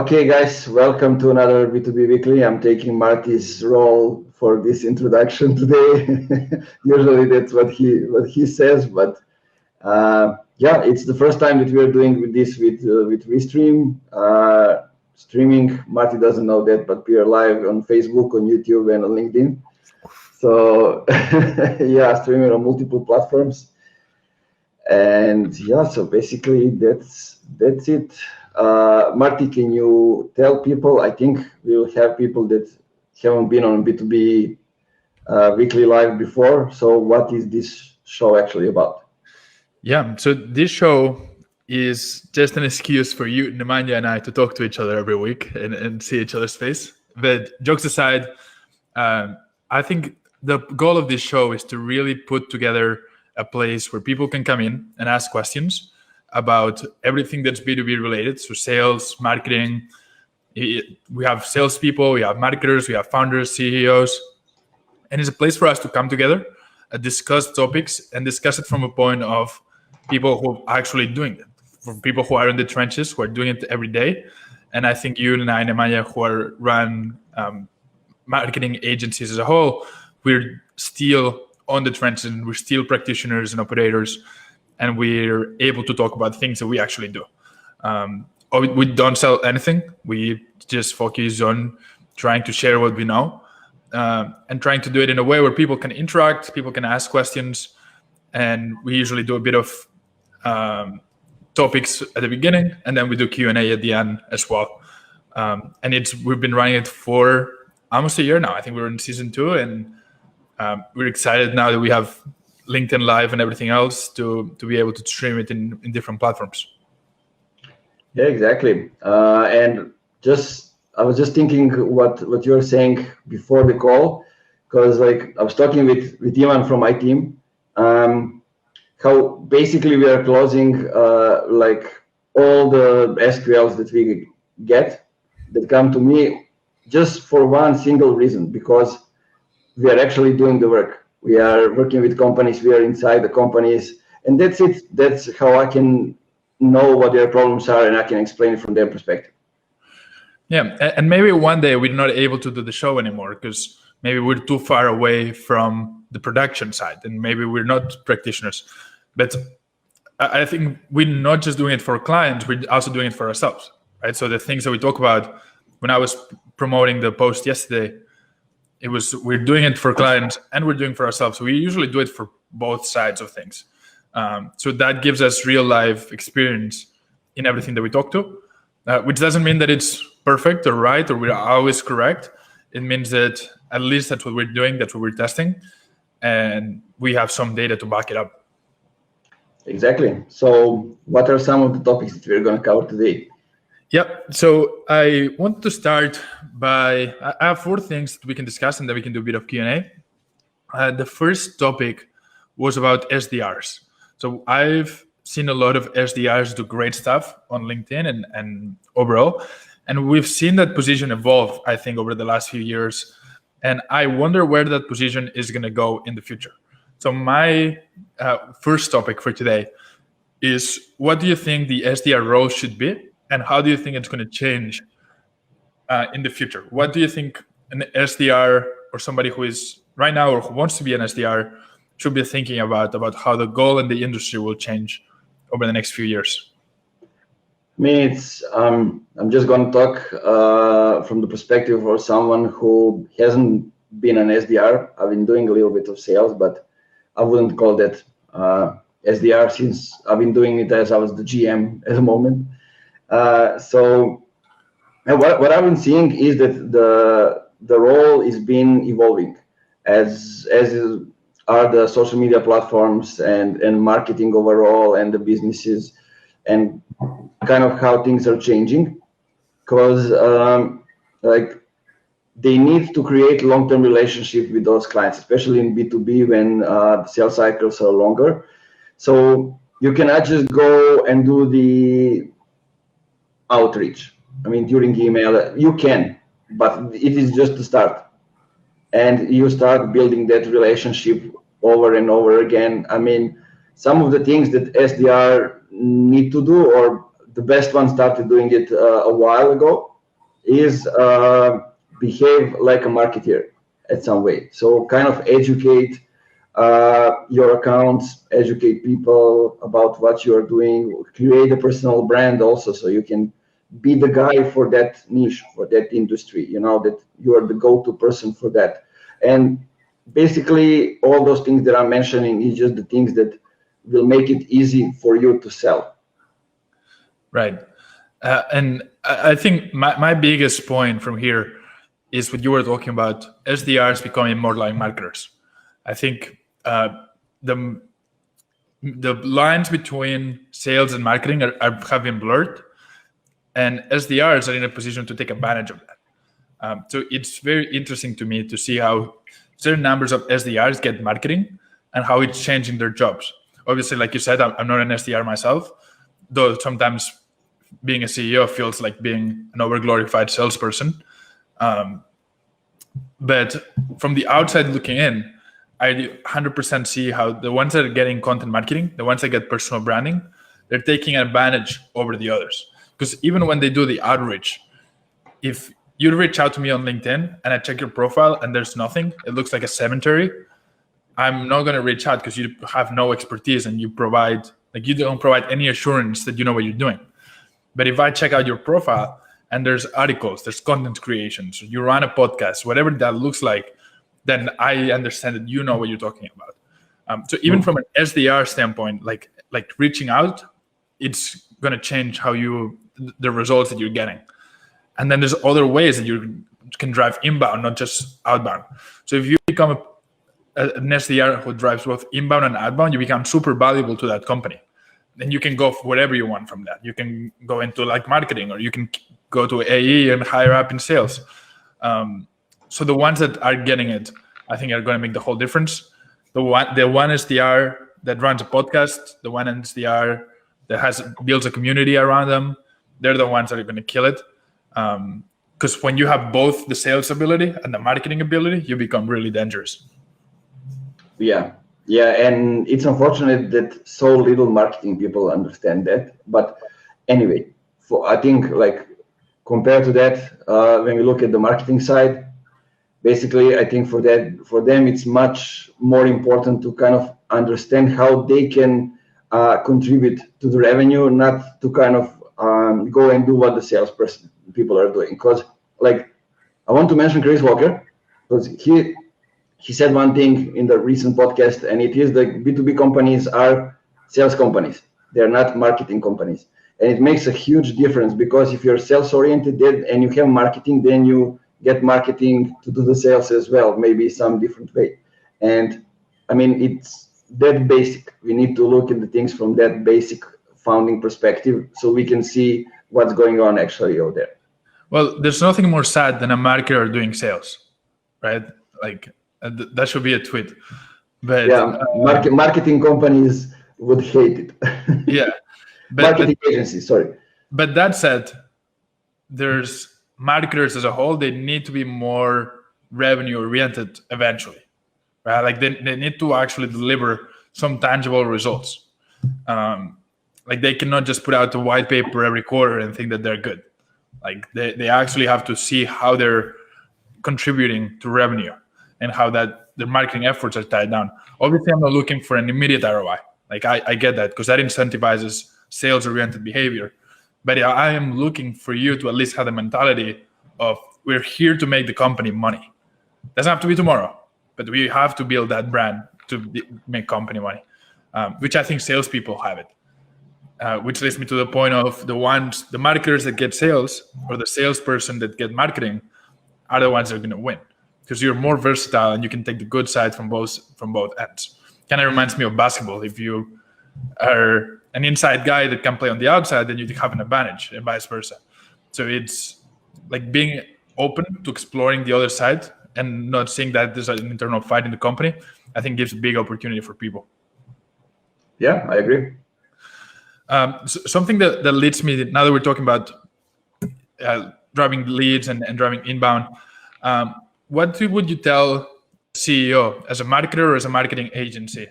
Okay, guys, welcome to another B2B Weekly. I'm taking Marti's role for this introduction today. Usually that's what he says, but yeah, it's the first time that we are doing this with Restream. Streaming, Marti doesn't know that, but we are live on Facebook, on YouTube, and on LinkedIn. So yeah, streaming on multiple platforms. And yeah, so basically that's it. Marti, can you tell people? I think we will have people that haven't been on B2B Weekly Live before. So what is this show actually about? Yeah, so this show is just an excuse for you, Nemanja, and I to talk to each other every week and see each other's face. But jokes aside, I think the goal of this show is to really put together a place where people can come in and ask questions about everything that's B2B related, so sales, marketing. We have salespeople, we have marketers, we have founders, CEOs, and it's a place for us to come together, discuss topics, and discuss it from a point of people who are actually doing it, from people who are in the trenches, who are doing it every day. And I think you and I, Nemanja, who run marketing agencies as a whole, we're still on the trenches, and we're still practitioners and operators, and we're able to talk about things that we actually do. We don't sell anything. We just focus on trying to share what we know and trying to do it in a way where people can interact, people can ask questions, and we usually do a bit of topics at the beginning, and then we do Q&A at the end as well. And we've been running it for almost a year now. I think we're in season 2, and we're excited now that we have LinkedIn Live and everything else to be able to stream it in different platforms. Yeah, exactly. And I was just thinking what you were saying before the call, because like I was talking with Ivan from my team, how basically we are closing like all the SQLs that we get that come to me just for one single reason, because we are actually doing the work. We are working with companies, we are inside the companies, and that's it. That's how I can know what their problems are, and I can explain it from their perspective. Yeah, and maybe one day we're not able to do the show anymore because maybe we're too far away from the production side, and maybe we're not practitioners. But I think we're not just doing it for clients, we're also doing it for ourselves, right? So the things that we talk about, when I was promoting the post yesterday, we're doing it for clients and we're doing it for ourselves. So we usually do it for both sides of things. So that gives us real life experience in everything that we talk to, which doesn't mean that it's perfect or right or we're always correct. It means that at least that's what we're doing, that's what we're testing, and we have some data to back it up. Exactly. So what are some of the topics that we're going to cover today? Yep. So I want to start by, I have 4 things that we can discuss, and then we can do a bit of Q&A. The first topic was about SDRs. So I've seen a lot of SDRs do great stuff on LinkedIn and overall. And we've seen that position evolve, I think, over the last few years. And I wonder where that position is going to go in the future. So my first topic for today is, what do you think the SDR role should be? And how do you think it's going to change in the future? What do you think an SDR or somebody who is right now or who wants to be an SDR should be thinking about how the goal in the industry will change over the next few years? Me, I'm just going to talk from the perspective of someone who hasn't been an SDR. I've been doing a little bit of sales, but I wouldn't call that SDR, since I've been doing it as I was the GM at the moment. So what I've been seeing is that the role is been evolving as are the social media platforms and marketing overall, and the businesses, and kind of how things are changing, because like they need to create long-term relationship with those clients, especially in B2B when the sales cycles are longer. So you cannot just go and do the outreach. I mean, during email, you can, but it is just the start. And you start building that relationship over and over again. I mean, some of the things that SDR need to do, or the best one started doing it a while ago, is behave like a marketeer at some way. So kind of educate your accounts, educate people about what you are doing, create a personal brand also, so you can be the guy for that niche, for that industry, that you are the go-to person for that. And basically all those things that I'm mentioning is just the things that will make it easy for you to sell. Right. And I think my biggest point from here is what you were talking about, SDRs becoming more like marketers. I think the lines between sales and marketing have been blurred, and SDRs are in a position to take advantage of that. So it's very interesting to me to see how certain numbers of SDRs get marketing and how it's changing their jobs. Obviously, like you said, I'm not an SDR myself, though sometimes being a CEO feels like being an overglorified salesperson. But from the outside looking in, I 100% see how the ones that are getting content marketing, the ones that get personal branding, they're taking advantage over the others. Because even when they do the outreach, if you reach out to me on LinkedIn and I check your profile and there's nothing, it looks like a cemetery, I'm not going to reach out because you have no expertise and you don't provide any assurance that you know what you're doing. But if I check out your profile and there's articles, there's content creations, you run a podcast, whatever that looks like, then I understand that you know what you're talking about. So even from an SDR standpoint, like reaching out, it's going to change the results that you're getting. And then there's other ways that you can drive inbound, not just outbound. So if you become an SDR who drives both inbound and outbound, you become super valuable to that company. Then you can go for whatever you want from that. You can go into like marketing, or you can go to AE and higher up in sales. So the ones that are getting it, I think, are going to make the whole difference. The one SDR that runs a podcast, the one SDR that builds a community around them, they're the ones that are going to kill it. Because when you have both the sales ability and the marketing ability, you become really dangerous. Yeah, and it's unfortunate that so little marketing people understand that. But anyway, I think like compared to that, when we look at the marketing side, basically I think for them it's much more important to kind of understand how they can contribute to the revenue, not to kind of go and do what the salesperson people are doing. Because like I want to mention Chris Walker, because he said one thing in the recent podcast, and it is that B2B companies are sales companies. They're not marketing companies. And it makes a huge difference, because if you're sales oriented and you have marketing, then you get marketing to do the sales as well, maybe some different way. And I mean, it's that basic. We need to look at the things from that basic founding perspective so we can see what's going on actually out there. Well, there's nothing more sad than a marketer doing sales, right? Like, that should be a tweet. But yeah, marketing companies would hate it. Yeah. Marketing agencies, sorry. But that said, there's marketers as a whole, they need to be more revenue oriented eventually, right? Like they need to actually deliver some tangible results. Like they cannot just put out a white paper every quarter and think that they're good. Like they actually have to see how they're contributing to revenue and how that their marketing efforts are tied down. Obviously, I'm not looking for an immediate ROI. Like I get that, because that incentivizes sales-oriented behavior. But I am looking for you to at least have the mentality of, we're here to make the company money. Doesn't have to be tomorrow, but we have to build that brand to make company money, which I think salespeople have it. Which leads me to the point of the marketers that get sales, or the salesperson that get marketing, are the ones that are going to win, because you're more versatile and you can take the good side from both ends. Kind of reminds me of basketball. If you are an inside guy that can play on the outside, then you have an advantage, and vice versa. So it's like being open to exploring the other side and not seeing that there's an internal fight in the company, I think gives a big opportunity for people. Yeah, I agree. Something that leads me, now that we're talking about driving leads and driving inbound, what would you tell CEO as a marketer or as a marketing agency?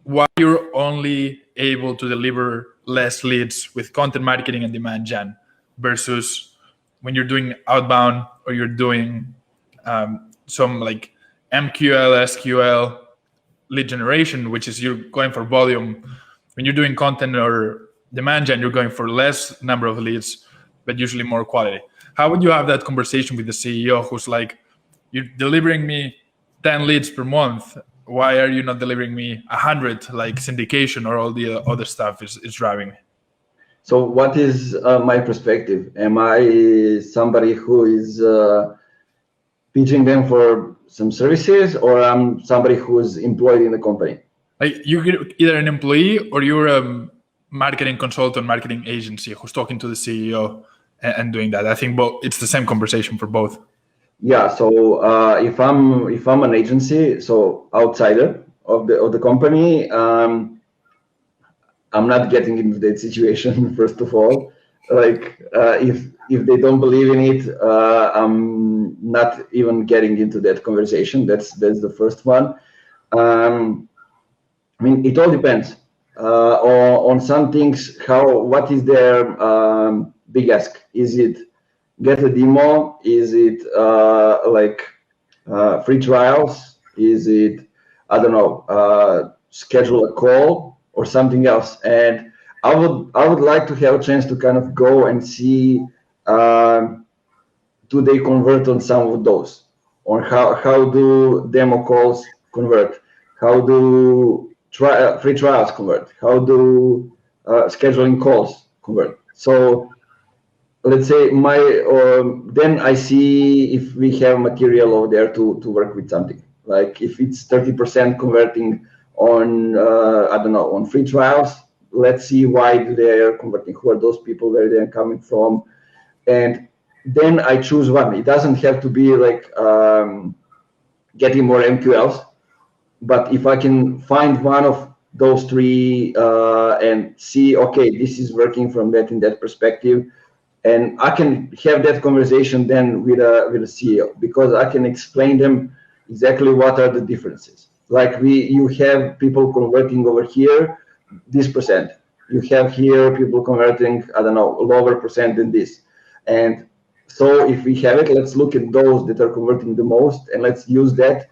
Why you're only able to deliver less leads with content marketing and demand gen versus when you're doing outbound or you're doing some like MQL, SQL lead generation, which is you're going for volume. When you're doing content or demand gen, you're going for less number of leads, but usually more quality. How would you have that conversation with the CEO who's like, you're delivering me 10 leads per month. Why are you not delivering me 100, like syndication or all the other stuff is driving me? So what is my perspective? Am I somebody who is pitching them for some services, or I'm somebody who is employed in the company? Like you're either an employee or you're a marketing consultant, marketing agency who's talking to the CEO and doing that. I think both. It's the same conversation for both. Yeah. So if I'm an agency, so outsider of the company, I'm not getting into that situation. First of all, like if they don't believe in it, I'm not even getting into that conversation. That's the first one. I mean, it all depends on some things. What is their big ask? Is it get a demo? Is it free trials? Is it, I don't know, schedule a call or something else? And I would like to have a chance to kind of go and see do they convert on some of those, or how do demo calls convert? How do free trials convert? How do scheduling calls convert? So let's say then I see if we have material over there to work with something. Like if it's 30% converting on I don't know, on free trials, let's see why they are converting. Who are those people? Where they're coming from? And then I choose one. It doesn't have to be like getting more MQLs. But if I can find one of those three and see, okay, this is working from that in that perspective, and I can have that conversation then with a CEO, because I can explain them exactly what are the differences. Like you have people converting over here this percent. You have here people converting, I don't know, a lower percent than this. And so if we have it, let's look at those that are converting the most, and let's use that.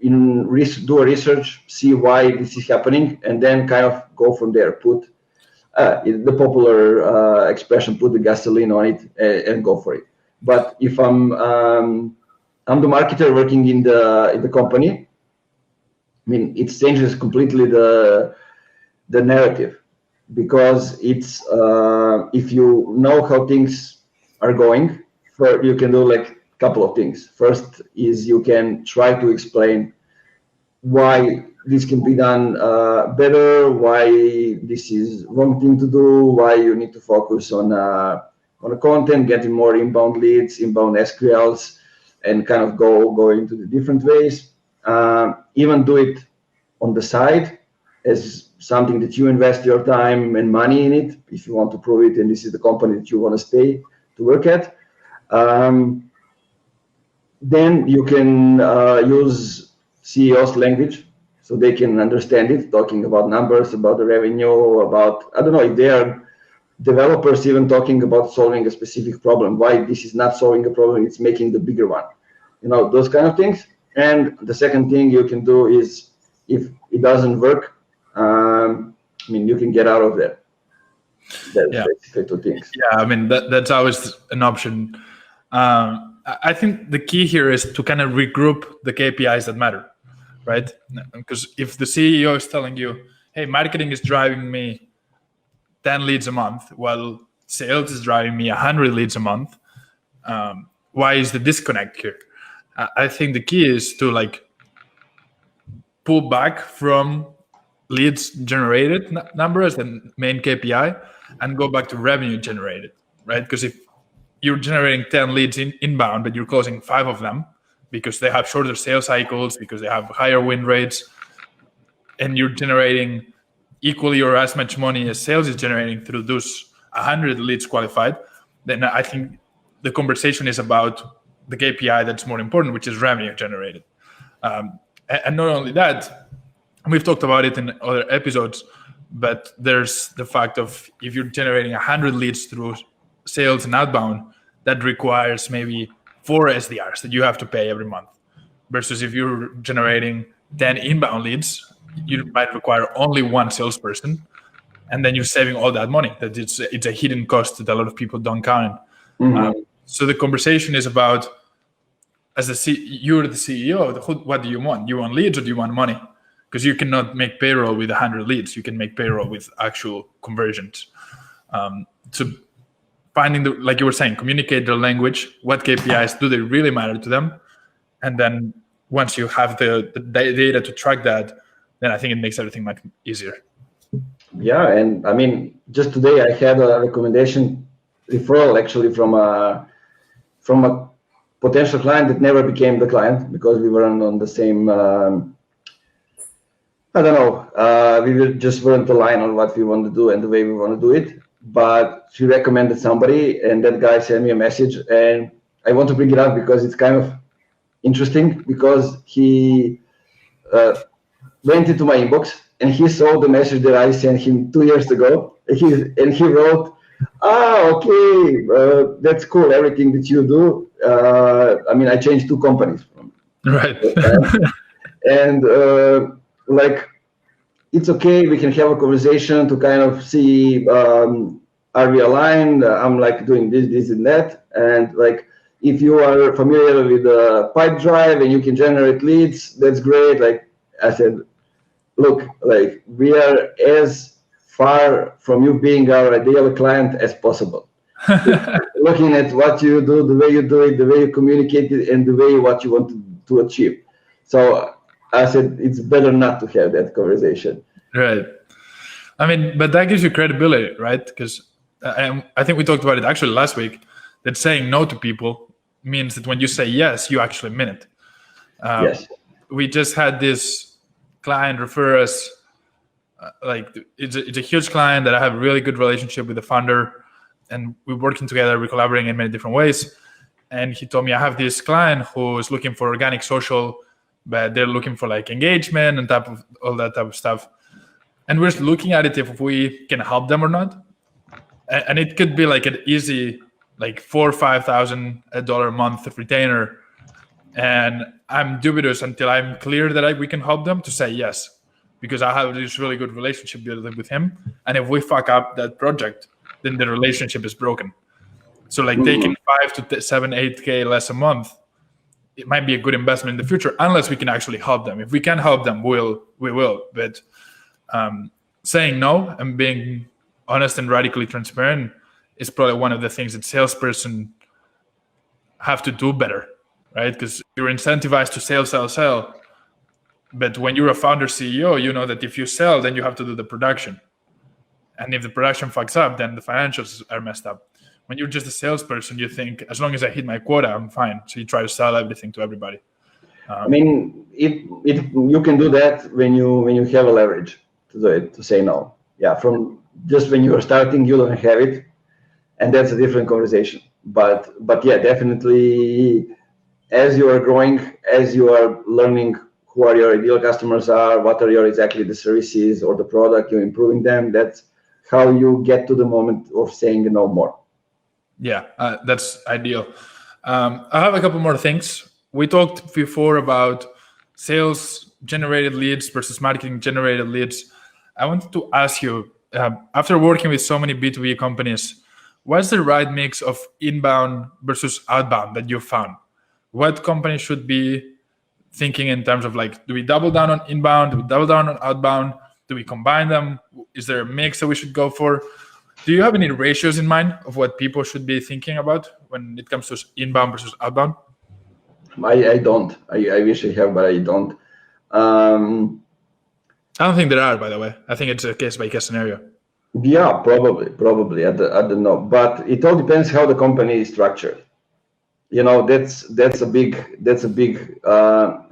Do a research, see why this is happening, and then kind of go from there. Put the popular expression, put the gasoline on it and go for it. But if I'm the marketer working in the company, I mean, it changes completely the narrative, because it's if you know how things are going, you can do like a couple of things. First is you can try to explain why this can be done better, why this is wrong thing to do, why you need to focus on the content, getting more inbound leads, inbound SQLs, and kind of go into the different ways. Even do it on the side as something that you invest your time and money in it, if you want to prove it, and this is the company that you want to stay to work at. Then you can use CEO's language, so they can understand it, talking about numbers, about the revenue, about, I don't know, if they are developers even talking about solving a specific problem, why this is not solving a problem, it's making the bigger one, those kind of things. And the second thing you can do is, if it doesn't work, you can get out of there. That's basically two things. Yeah, that's always an option. I think the key here is to kind of regroup the KPIs that matter, right? Because if the CEO is telling you, hey, marketing is driving me 10 leads a month, while sales is driving me 100 leads a month, why is the disconnect here? I think the key is to pull back from leads generated number as the main KPI and go back to revenue generated, right? Because if you're generating 10 leads inbound, but you're closing 5 of them because they have shorter sales cycles, because they have higher win rates, and you're generating equally or as much money as sales is generating through those 100 leads qualified, then I think the conversation is about the KPI that's more important, which is revenue generated. And not only that, we've talked about it in other episodes, but there's the fact of if you're generating 100 leads through sales and outbound, that requires maybe 4 SDRs that you have to pay every month. Versus if you're generating 10 inbound leads, you might require only 1 salesperson, and then you're saving all that money. That it's a hidden cost that a lot of people don't count. So the conversation is about, you're the CEO, what do you want? Do you want leads or do you want money? Because you cannot make payroll with 100 leads. You can make payroll with actual conversions. So finding like you were saying, communicate their language. What KPIs do they really matter to them? And then once you have the data to track that, then I think it makes everything much easier. Yeah, and I mean, just today I had a recommendation referral actually from a potential client that never became the client because we weren't on the same. I don't know. We just weren't aligned on what we want to do and the way we want to do it. But she recommended somebody, and that guy sent me a message, and I want to bring it up because it's kind of interesting because he went into my inbox and he saw the message that I sent him 2 years ago, and he wrote, okay, that's cool, everything that you do. I mean, I changed 2 companies. Right. And like, it's okay, we can have a conversation to kind of see, are we aligned? I'm like doing this and that. And like, if you are familiar with the pipe drive and you can generate leads, that's great. Like I said, look, like we are as far from you being our ideal client as possible. Looking at what you do, the way you do it, the way you communicate it, and the way what you want to achieve. So I said, it's better not to have that conversation. Right. I mean, but that gives you credibility, right? Because I think we talked about it actually last week, that saying no to people means that when you say yes, you actually mean it. Yes. We just had this client refer us, like it's a huge client that I have a really good relationship with the founder, and we're working together, we're collaborating in many different ways. And he told me, I have this client who is looking for organic social, but they're looking for like engagement and all that type of stuff. And we're looking at it if we can help them or not. And it could be like an easy, like $4,000 or $5,000 a month retainer. And I'm dubious until I'm clear that we can help them to say yes, because I have this really good relationship built with him. And if we fuck up that project, then the relationship is broken. So like taking 5 to 7, 8K less a month, it might be a good investment in the future, unless we can actually help them. If we can help them, we will. But saying no and being honest and radically transparent is probably one of the things that salesperson have to do better, right? Because you're incentivized to sell. But when you're a founder CEO, you know that if you sell, then you have to do the production. And if the production fucks up, then the financials are messed up. When you're just a salesperson, you think, as long as I hit my quota, I'm fine. So you try to sell everything to everybody. I mean, you can do that when you have a leverage to do it, to say no. Yeah, from just when you are starting, you don't have it, and that's a different conversation. But yeah, definitely, as you are growing, as you are learning who are your ideal customers are, what are your exactly the services or the product, you're improving them. That's how you get to the moment of saying no more. Yeah, that's ideal. I have a couple more things. We talked before about sales generated leads versus marketing generated leads. I wanted to ask you, after working with so many B2B companies, what's the right mix of inbound versus outbound that you found? What companies should be thinking in terms of like, do we double down on inbound? Do we double down on outbound? Do we combine them? Is there a mix that we should go for? Do you have any ratios in mind of what people should be thinking about when it comes to inbound versus outbound? I don't. I wish I have, but I don't. I don't think there are, by the way. I think it's a case-by-case scenario. Yeah, probably. I don't know, but it all depends how the company is structured. You know, that's a big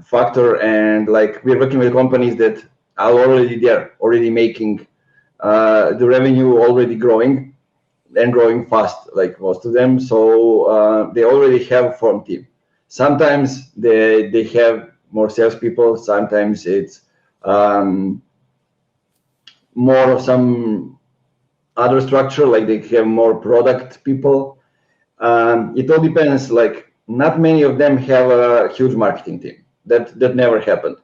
factor. And like we're working with companies that are already there, already making the revenue already growing and growing fast, like most of them. So they already have a formed team. Sometimes they have more salespeople. Sometimes it's more of some other structure, like they have more product people. It all depends. Like not many of them have a huge marketing team. That never happened.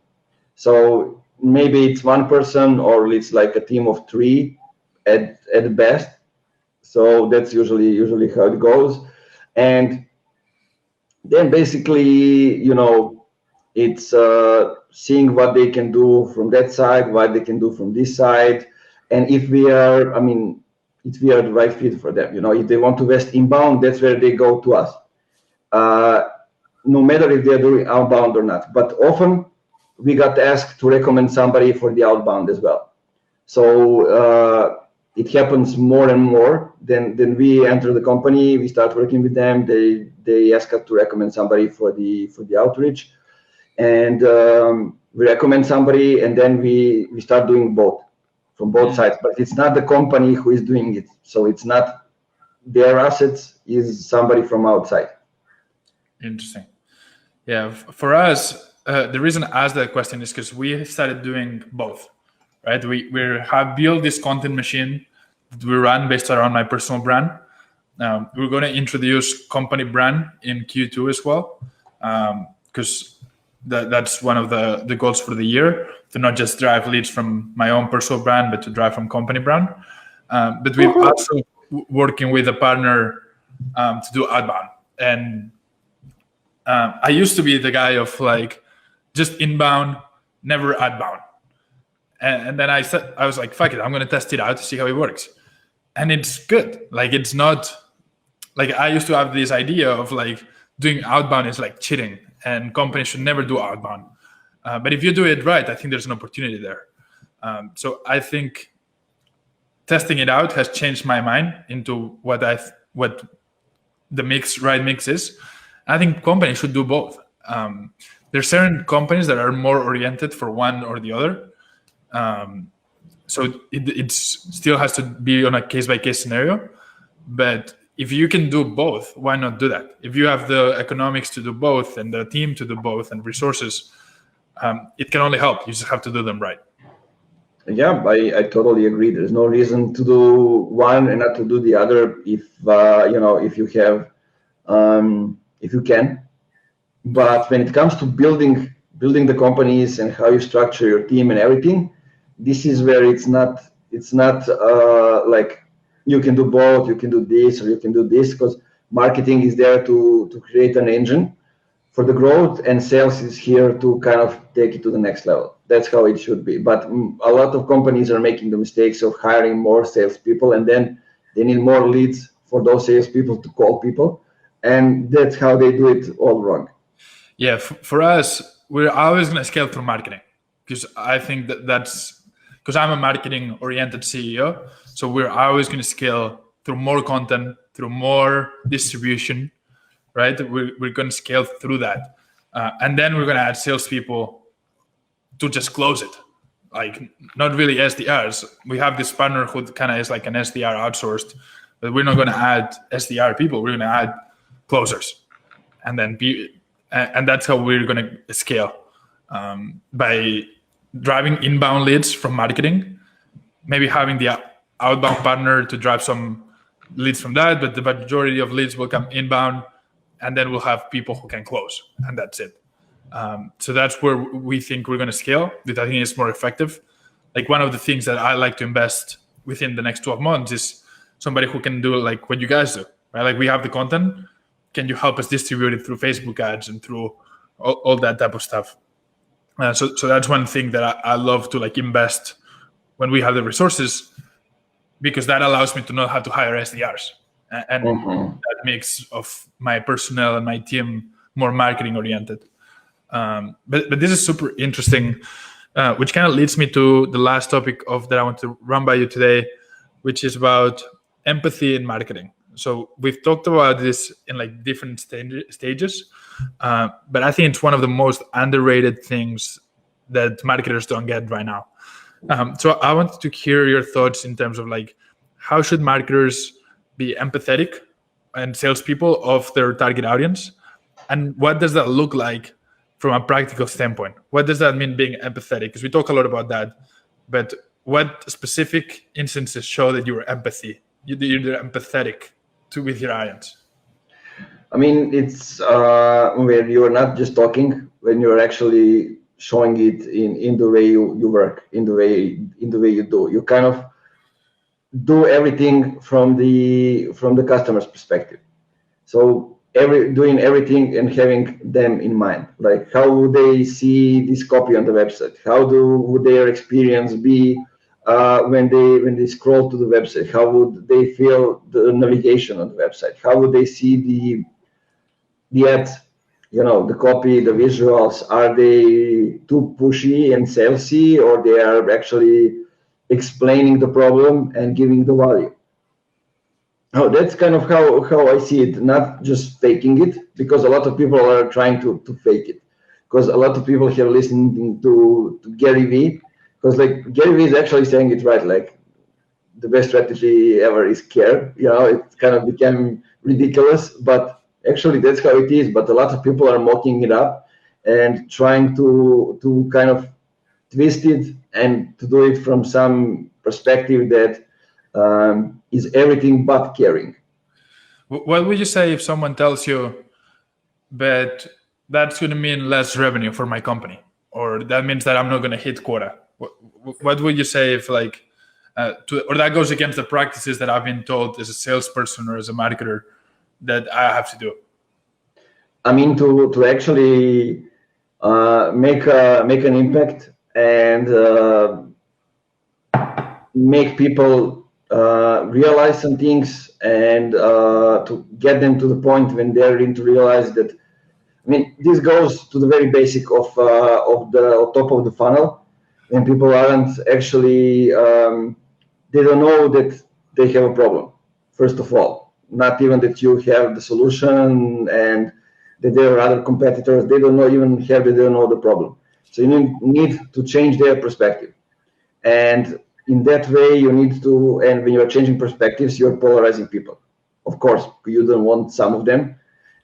So maybe it's one person, or it's like a team of three at best. So that's usually how it goes. And then basically, it's seeing what they can do from that side, what they can do from this side, and if we are the right fit for them. If they want to invest inbound, that's where they go to us. No matter if they're doing outbound or not. But often we got asked to recommend somebody for the outbound as well. So it happens more and more. Then we enter the company, we start working with them. They ask us to recommend somebody for the outreach, and we recommend somebody, and then we start doing both from both sides. But it's not the company who is doing it, so it's not their assets, is somebody from outside. Interesting. Yeah, for us, the reason I asked that question is because we started doing both, right? We have built this content machine that we run based around my personal brand. We're going to introduce company brand in Q2 as well, because that's one of the goals for the year, to not just drive leads from my own personal brand, but to drive from company brand. But we're also working with a partner to do outbound. And I used to be the guy of like just inbound, never outbound. And then I was like, fuck it, I'm going to test it out to see how it works. And it's good. Like, it's not like I used to have this idea of like doing outbound is like cheating and companies should never do outbound. But if you do it right, I think there's an opportunity there. So I think testing it out has changed my mind into what the right mix is. I think companies should do both. There's certain companies that are more oriented for one or the other. So it still has to be on a case-by-case scenario. But if you can do both, why not do that? If you have the economics to do both and the team to do both and resources, it can only help. You just have to do them right. Yeah, I totally agree. There's no reason to do one and not to do the other if you can. But when it comes to building the companies and how you structure your team and everything, this is where it's not like you can do both, you can do this or you can do this, because marketing is there to create an engine for the growth, and sales is here to kind of take it to the next level. That's how it should be. But a lot of companies are making the mistakes of hiring more salespeople, and then they need more leads for those salespeople to call people, and that's how they do it all wrong. Yeah, for us, we're always going to scale through marketing, because I think that's because I'm a marketing-oriented CEO. So we're always going to scale through more content, through more distribution, right? We're going to scale through that. And then we're going to add salespeople to just close it. Like, not really SDRs. We have this partner who kind of is like an SDR outsourced, but we're not going to add SDR people. We're going to add closers. And then and that's how we're going to scale, by driving inbound leads from marketing, maybe having the outbound partner to drive some leads from that, but the majority of leads will come inbound, and then we'll have people who can close, and that's it. So that's where we think we're going to scale, that I think is more effective. Like, one of the things that I like to invest within the next 12 months is somebody who can do like what you guys do, right? Like, we have the content. Can you help us distribute it through Facebook ads and through all that type of stuff? So that's one thing that I love to like invest when we have the resources, because that allows me to not have to hire SDRs, and that makes of my personnel and my team more marketing oriented. But this is super interesting, which kind of leads me to the last topic that I want to run by you today, which is about empathy in marketing. So we've talked about this in like different stages, but I think it's one of the most underrated things that marketers don't get right now. So I wanted to hear your thoughts in terms of like, how should marketers be empathetic and salespeople of their target audience? And what does that look like from a practical standpoint? What does that mean, being empathetic? Because we talk a lot about that, but what specific instances show that you're empathetic with your audience? I mean, it's when you're not just talking, when you're actually showing it in the way you work, in the way you do. You kind of do everything from the customer's perspective. So doing everything and having them in mind. Like, how would they see this copy on the website? How would their experience be when they scroll to the website? How would they feel the navigation on the website? How would they see the ads, the copy, the visuals? Are they too pushy and salesy, or they are actually explaining the problem and giving the value? Oh, that's kind of how I see it, not just faking it, because a lot of people are trying to fake it. Because a lot of people here listening to Gary Vee, because like Gary Vee is actually saying it right, like the best strategy ever is care. It kind of became ridiculous, but actually that's how it is. But a lot of people are mocking it up and trying to kind of twist it and to do it from some perspective that is everything but caring. What would you say if someone tells you that that's going to mean less revenue for my company, or that means that I'm not going to hit quota? What would you say if or that goes against the practices that I've been told as a salesperson or as a marketer that I have to do? I mean, to actually make an impact and make people realize some things, and to get them to the point when they're going to realize that. I mean, this goes to the very basic of the top of the funnel, when people aren't actually they don't know that they have a problem. First of all, not even that you have the solution and that there are other competitors. They don't know they don't know the problem. So you need to change their perspective, and in that way you need to. And when you are changing perspectives, you're polarizing people. Of course, you don't want some of them.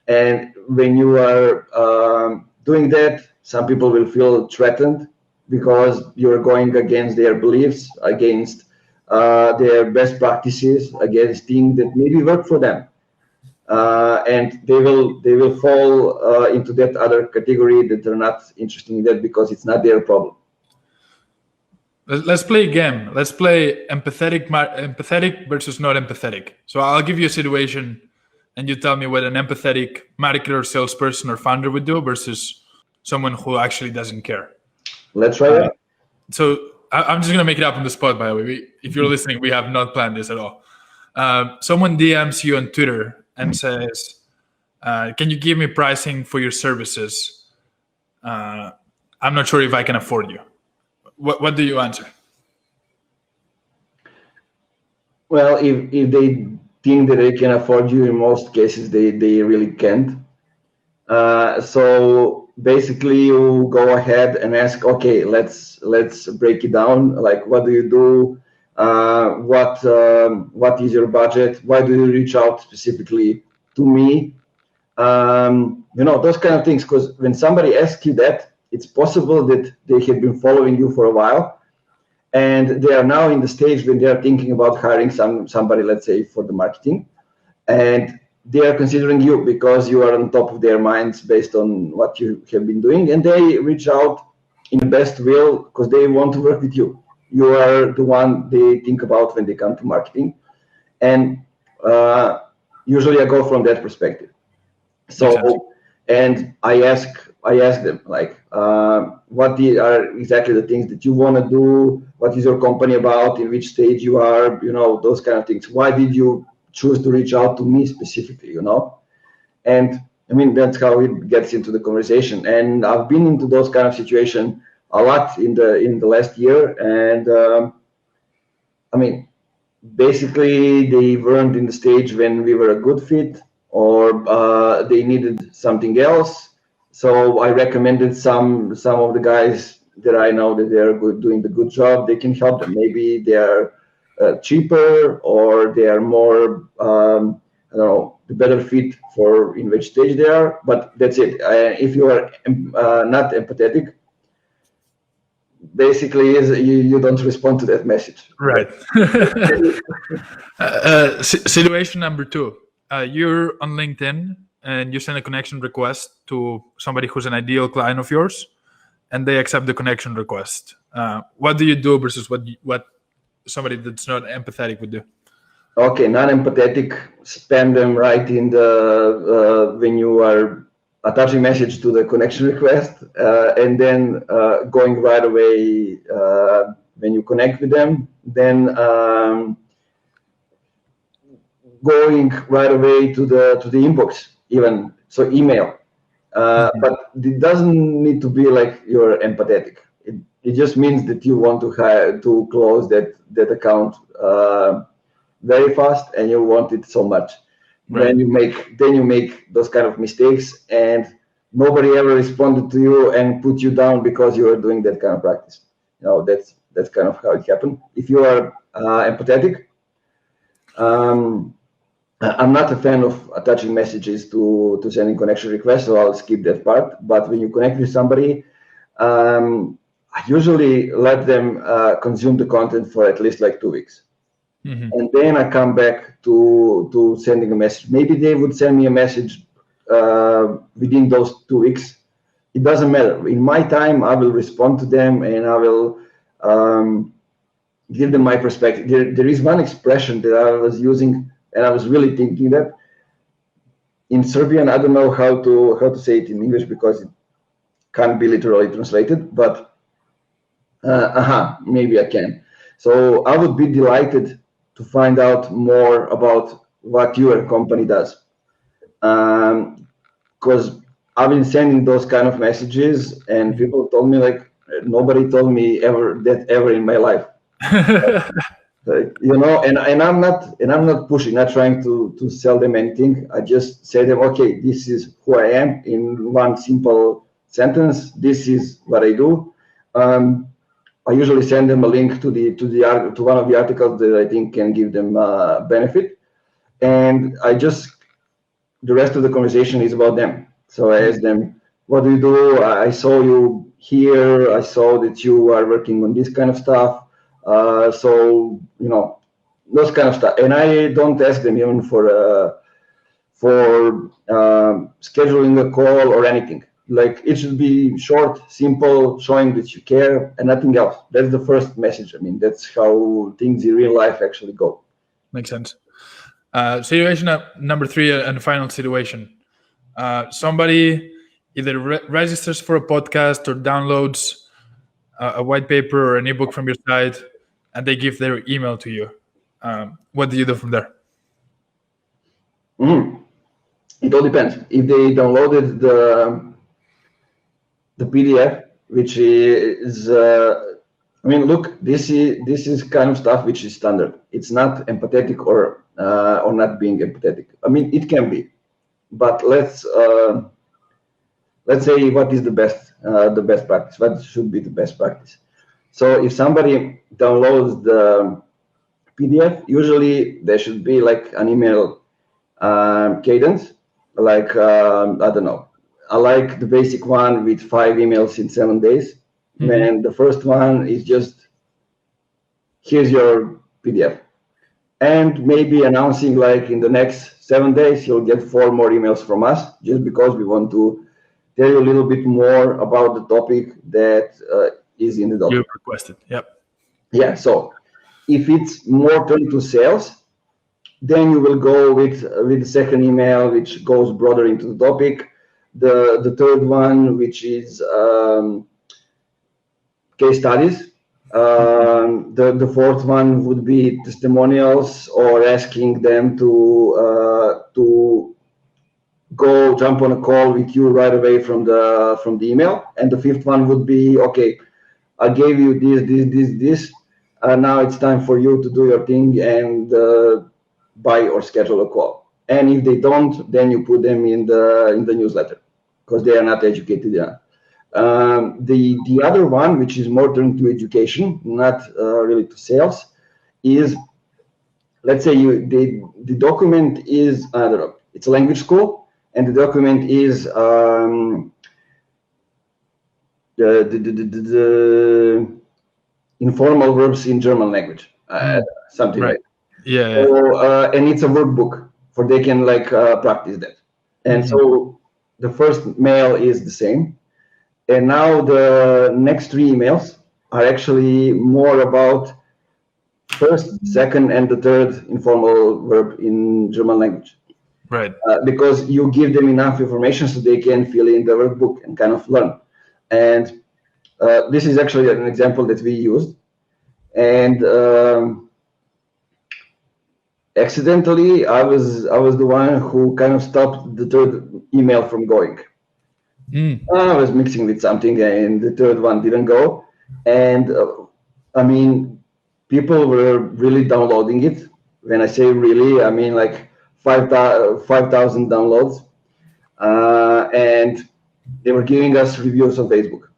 And when you are doing that, some people will feel threatened because you're going against their beliefs, against their best practices, against things that maybe work for them, and they will fall into that other category that they're not interested in that because it's not their problem. Let's play a game. Let's play empathetic versus not empathetic. So I'll give you a situation, and you tell me what an empathetic marketer, salesperson, or founder would do versus someone who actually doesn't care. Let's try that. So I'm just going to make it up on the spot, by the way. If you're listening, we have not planned this at all. Someone DMs you on Twitter and says, can you give me pricing for your services? I'm not sure if I can afford you. What do you answer? Well, if they think that they can afford you, in most cases they really can't. So basically you go ahead and ask, okay, let's break it down. Like, what do you do? What is your budget? Why do you reach out specifically to me? Those kind of things. Because when somebody asks you that, it's possible that they have been following you for a while, and they are now in the stage when they are thinking about hiring somebody, let's say, for the marketing, and they are considering you because you are on top of their minds based on what you have been doing, and they reach out in the best will because they want to work with you. You are the one they think about when they come to marketing, and usually I go from that perspective. So, and I ask them, like, what are exactly the things that you want to do? What is your company about? In which stage you are? Those kind of things. Why did you choose to reach out to me specifically? And I mean, that's how it gets into the conversation. And I've been into those kind of situations a lot in the last year. And I mean, basically they weren't in the stage when we were a good fit, or they needed something else. So I recommended some of the guys that I know that they are doing the good job. They can help them. Maybe they are cheaper, or they are more, I don't know, the better fit for in which stage they are. But that's it. If you are not empathetic, basically is you don't respond to that message. Right. Situation number 2. You're on LinkedIn and you send a connection request to somebody who's an ideal client of yours, and they accept the connection request. What do you do versus what somebody that's not empathetic would do? Okay, non-empathetic, spam them right in the when you are attaching message to the connection request, and then going right away when you connect with them, then going right away to the inbox, even so email. But it doesn't need to be like you're empathetic. It just means that you want to close that account very fast, and you want it so much. Right. Then you make those kind of mistakes, and nobody ever responded to you and put you down because you are doing that kind of practice. That's kind of how it happened. If you are empathetic, I'm not a fan of attaching messages to sending connection requests, so I'll skip that part. But when you connect with somebody, I usually let them consume the content for at least like 2 weeks. And then I come back to sending a message. Maybe they would send me a message within those 2 weeks. It doesn't matter. In my time, I will respond to them, and I will give them my perspective. There is one expression that I was using, and I was really thinking that in Serbian, I don't know how to say it in English because it can't be literally translated, but maybe I can. So I would be delighted to find out more about what your company does, because I've been sending those kind of messages, and people told me like nobody told me ever in my life. And I'm not pushing, not trying to sell them anything. I just say them, okay, this is who I am in one simple sentence. This is what I do. I usually send them a link to one of the articles that I think can give them benefit, and the rest of the conversation is about them. So I ask them, what do you do? I saw you here. I saw that you are working on this kind of stuff. So those kind of stuff, and I don't ask them even for scheduling a call or anything. Like, it should be short, simple, showing that you care, and nothing else. That's the first message. I mean, that's how things in real life actually go. Makes sense. Situation number 3, and final situation. Somebody either registers for a podcast or downloads a white paper or an ebook from your site, and they give their email to you. What do you do from there? It all depends. If they downloaded the PDF, which is, look, this is kind of stuff which is standard. It's not empathetic or not being empathetic. I mean, it can be, but let's say what is the best practice. What should be the best practice? So if somebody downloads the PDF, usually there should be like an email cadence, like I don't know. I like the basic one with 5 emails in 7 days. And the first one is just, here's your PDF. And maybe announcing like in the next 7 days, you'll get 4 more emails from us, just because we want to tell you a little bit more about the topic that is in the document. You requested, yep. Yeah, so if it's more turned to sales, then you will go with the second email, which goes broader into the topic. The third one, which is case studies. The fourth one would be testimonials, or asking them to go jump on a call with you right away from the email. And the fifth one would be, okay, I gave you this. Now it's time for you to do your thing and buy or schedule a call. And if they don't, then you put them in the newsletter, because they are not educated enough. The other one, which is more turned to education, not really to sales, is, let's say the document is, I don't know, it's a language school, and the document is informal verbs in German language, something Right. like that. Yeah. So, and it's a workbook for they can like practice that. And so the first mail is the same. And now the next 3 emails are actually more about first, second, and the third informal verb in German language. Right. Because you give them enough information so they can fill in the workbook and kind of learn. And this is actually an example that we used. And accidentally, I was the one who kind of stopped the third email from going. I was mixing with something, and the third one didn't go. And I mean, people were really downloading it. When I say really, I mean like 5,000 downloads, and they were giving us reviews on Facebook.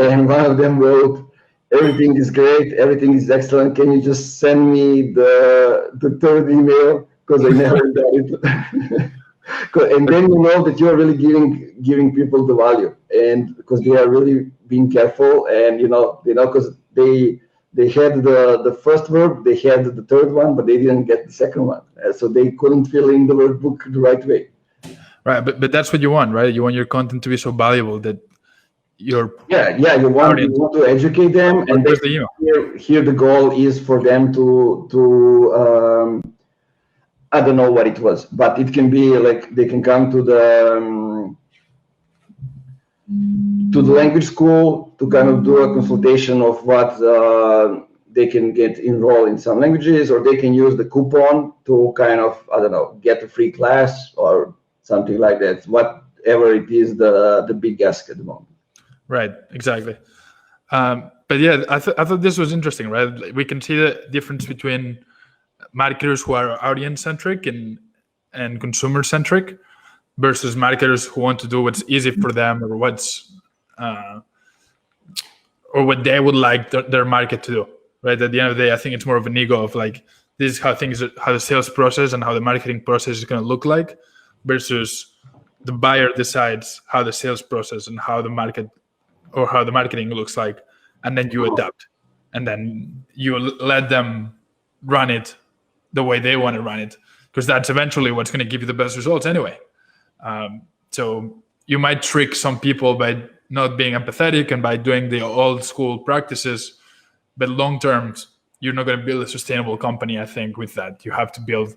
And one of them wrote, "Everything is great, everything is excellent. Can you just send me the third email because I never got it." And then you know that you are really giving people the value, and because they are really being careful, and because they had the first verb, they had the third one, but they didn't get the second one, so they couldn't fill in the workbook the right way. Right, but that's what you want, right? You want your content to be so valuable that your you want to educate them, and here the goal is for them to I don't know what it was, but it can be like they can come to the language school to kind of do a consultation of what they can get enrolled in some languages, or they can use the coupon to kind of, I don't know, get a free class or something like that. Whatever it is, the big ask at the moment. Right, exactly. But yeah, I thought this was interesting, right? We can see the difference between marketers who are audience-centric and consumer-centric versus marketers who want to do what's easy for them or or what they would like their market to do, right? At the end of the day, I think it's more of an ego of like, this is how the sales process and how the marketing process is going to look like, versus the buyer decides how the sales process and how the market or how the marketing looks like, and then you adapt, and then you let them run it the way they want to run it, because that's eventually what's going to give you the best results anyway. So you might trick some people by not being empathetic and by doing the old school practices, but long term, you're not going to build a sustainable company. I think with that, you have to build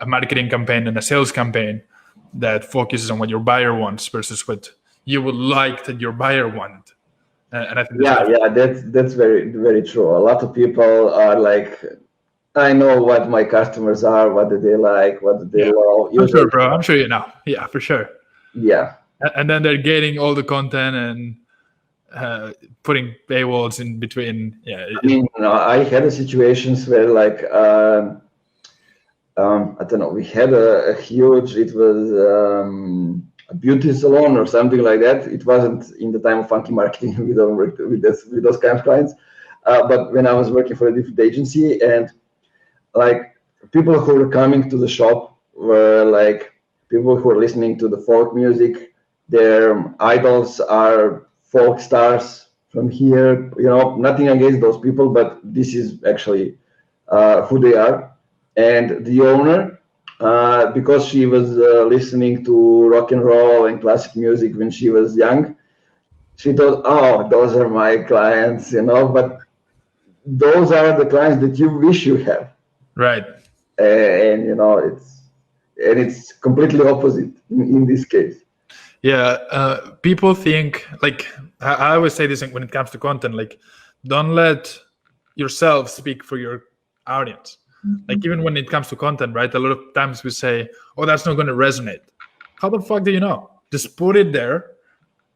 a marketing campaign and a sales campaign that focuses on what your buyer wants versus what you would like that your buyer wanted. And I think that's very, very true. A lot of people are like, I know what my customers are, what do they like, what do they love. I'm sure, bro. I'm sure you know. Yeah, for sure. Yeah. And then they're getting all the content and putting paywalls in between. Yeah. I mean, I had situations where like, I don't know, we had a huge, it was a beauty salon or something like that. It wasn't in the time of funky marketing. We don't work with those kind of clients. But when I was working for a different agency, and like people who were coming to the shop were like people who are listening to the folk music. Their idols are folk stars from here. Nothing against those people, but this is actually who they are. And the owner, because she was listening to rock and roll and classic music when she was young, she thought, "Oh, those are my clients," but those are the clients that you wish you have. Right. And it's completely opposite in this case. Yeah, people think, like, I always say this when it comes to content, like, don't let yourself speak for your audience. Like, even when it comes to content, right? A lot of times we say, "Oh, that's not going to resonate." How the fuck do you know? Just put it there,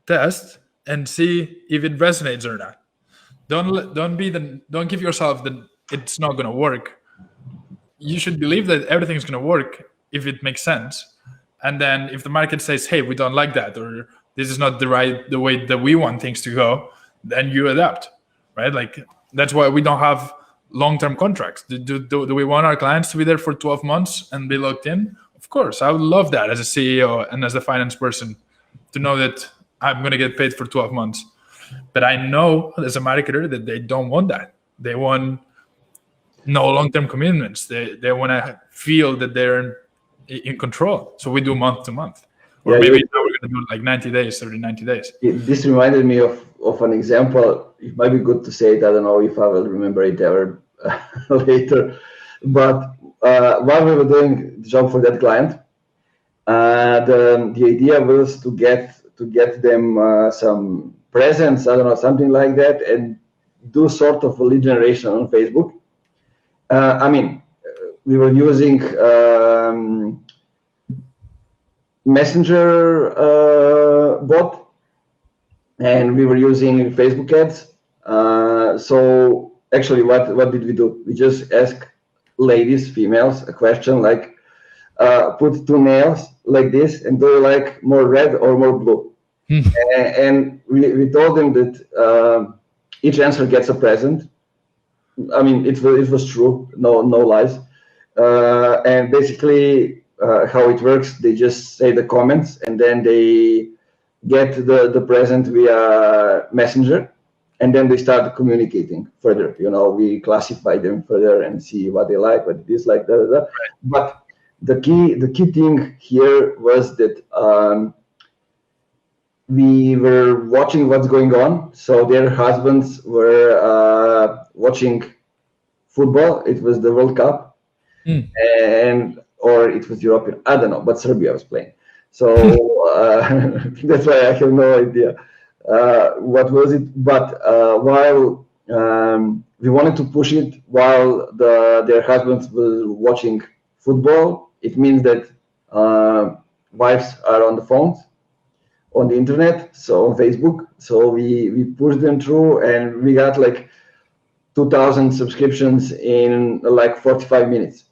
test, and see if it resonates or not. Don't give yourself that it's not going to work. You should believe that everything's going to work if it makes sense. And then if the market says, "Hey, we don't like that," or "This is not the way that we want things to go," then you adapt, right? Like, that's why we don't have long-term contracts. Do we want our clients to be there for 12 months and be locked in? Of course, I would love that as a CEO and as a finance person, to know that I'm going to get paid for 12 months. But I know as a marketer that they don't want that. They want no long-term commitments. They want to feel that they're in control. So we do month to month. Or maybe now we're going to do like 90 days, 30, 90 days. This reminded me of an example. It might be good to say it. I don't know if I will remember it ever later. But while we were doing the job for that client, the idea was to get them some presents, I don't know, something like that, and do sort of a lead generation on Facebook. We were using Messenger bot, and we were using Facebook ads. So actually, what did we do? We just asked ladies, females, a question like, put 2 nails like this, and do you like more red or more blue? And we told them that each answer gets a present. It was true, no lies. And basically, how it works, they just say the comments, and then they get the present via Messenger, and then they start communicating further. We classify them further and see what they like, what they dislike, da, da, da. But the key thing here was that we were watching what's going on. So their husbands were watching football. It was the World Cup, or it was European. I don't know, but Serbia was playing. So that's why I have no idea what was it. But while we wanted to push it while their husbands were watching football, it means that wives are on the phones, on the internet, so on Facebook. So we pushed them through, and we got like 2,000 subscriptions in like 45 minutes.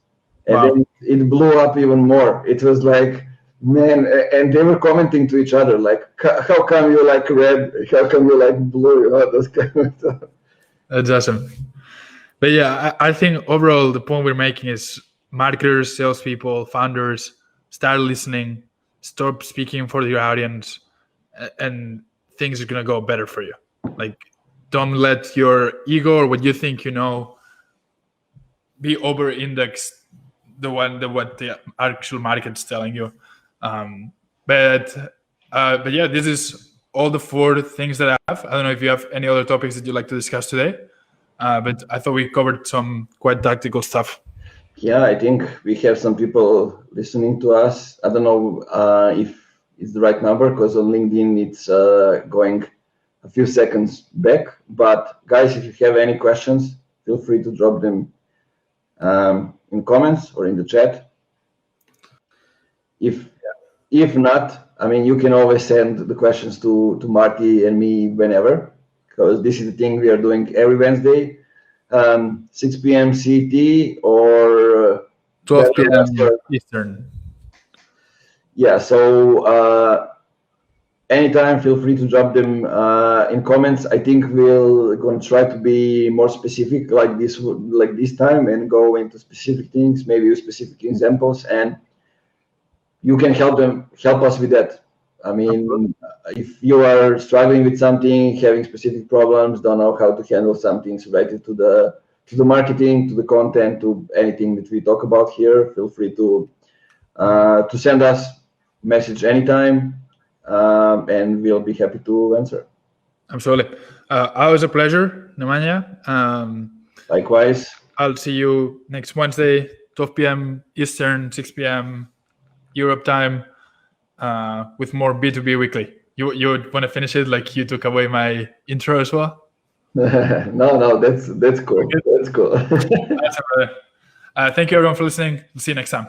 And then it blew up even more. It was like, man, and they were commenting to each other, like, how come you like red? How come you like blue? Those kind of stuff. That's awesome. But yeah, I think overall the point we're making is marketers, salespeople, founders, start listening, stop speaking for your audience, and things are going to go better for you. Like, don't let your ego or what you think be over-indexed what the actual market's telling you. But yeah, this is all the 4 things that I have. I don't know if you have any other topics that you'd like to discuss today, but I thought we covered some quite tactical stuff. Yeah, I think we have some people listening to us. I don't know if it's the right number, because on LinkedIn it's going a few seconds back. But guys, if you have any questions, feel free to drop them in comments or in the chat. If not, you can always send the questions to Marti and me whenever, because this is the thing we are doing every Wednesday, 6 p.m. CET or 12 p.m. Eastern. Yeah, so anytime, feel free to drop them in comments. I think we're going to try to be more specific like this time, and go into specific things, maybe with specific examples, and you can help us with that. If you are struggling with something, having specific problems, don't know how to handle something related to the marketing, to the content, to anything that we talk about here, feel free to send us message anytime, and we'll be happy to answer. Absolutely. Always a pleasure, Nemanja. Likewise. I'll see you next Wednesday, 12 p.m. Eastern, 6 p.m. Europe time, with more B2B Weekly. You want to finish it like you took away my intro as well? No, that's cool. That's cool. Thank you everyone for listening. We'll see you next time.